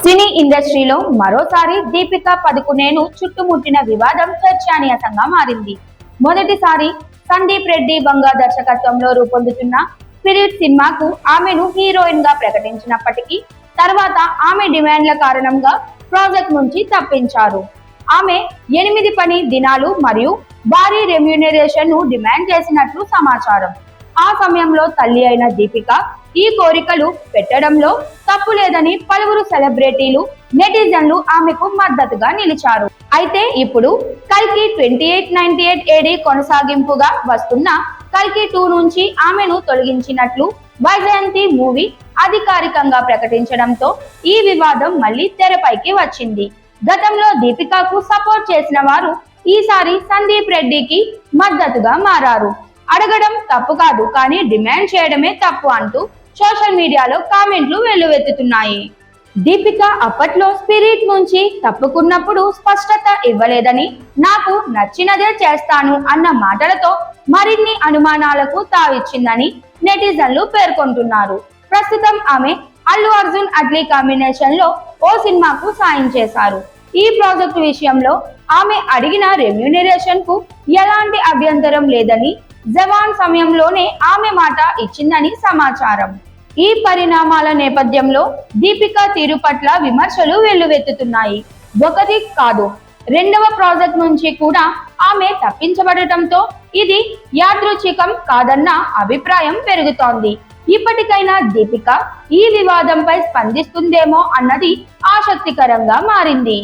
సినీ ఇండస్ట్రీలో మరోసారి దీపిక పదుకునేను చుట్టుముట్టిన వివాదం చర్చనీయాంశంగా మారింది. మొదటిసారి సందీప్ రెడ్డి బంగా దర్శకత్వంలో రూపొందుతున్న స్పిరిట్ సినిమాకు ఆమెను హీరోయిన్ గా ప్రకటించినప్పటికీ తర్వాత ఆమె డిమాండ్ల కారణంగా ప్రాజెక్ట్ నుంచి తప్పించారు. ఆమె 8 పని దినాలు మరియు భారీ రెమ్యూనరేషన్ ను డిమాండ్ చేసినట్లు సమాచారం. ఆ సమయంలో తల్లి అయిన దీపిక ఈ కోరికలు పెట్టడంలో తప్పు లేదని పలువురు సెలబ్రిటీలు, నెటిజన్లు ఆమెకు మద్దతుగా నిలిచారు. అయితే ఇప్పుడు కల్కి 2898 AD కొనసాగింపుగా వస్తున్న కల్కి 2 నుంచి ఆమెను తొలగించినట్లు వైజయంతి మూవీ అధికారికంగా ప్రకటించడంతో ఈ వివాదం మళ్లీ తెరపైకి వచ్చింది. గతంలో దీపికకు సపోర్ట్ చేసిన వారు ఈసారి సందీప్ రెడ్డికి మద్దతుగా మారారు. అడగడం తప్పు కాదు, కానీ డిమాండ్ చేయడమే తప్పు అంటూ సోషల్ మీడియాలో కామెంట్లు వెల్లువెత్తుతున్నాయి. దీపిక అప్పట్లో స్పిరిట్ నుంచి తప్పుకున్నప్పుడు స్పష్టత ఇవ్వలేదని, నాకు నచ్చినదే చేస్తాను అన్న మాటలతో మరిన్ని అనుమానాలకు తావిచ్చిందని నెటిజన్లు పేర్కొంటున్నారు. ప్రస్తుతం ఆమె అల్లు అర్జున్ అట్లీ కాంబినేషన్ లో ఓ సినిమాకు సాయం చేశారు. ఈ ప్రాజెక్టు విషయంలో ఆమె అడిగిన రెమ్యూనరేషన్ కు ఎలాంటి అభ్యంతరం లేదని, జవాన్ సమయంలోనే ఆమె మాట ఇచ్చిందని సమాచారం. ఈ పరిణామాల నేపథ్యంలో దీపిక తీరు పట్ల విమర్శలు వెల్లువెత్తుతున్నాయి. ఒకటి కాదు, రెండవ ప్రాజెక్ట్ నుంచి కూడా ఆమె తప్పించబడటంతో ఇది యాదృచ్ఛికం కాదన్న అభిప్రాయం పెరుగుతోంది. ఇప్పటికైనా దీపిక ఈ వివాదంపై స్పందిస్తుందేమో అన్నది ఆసక్తికరంగా మారింది.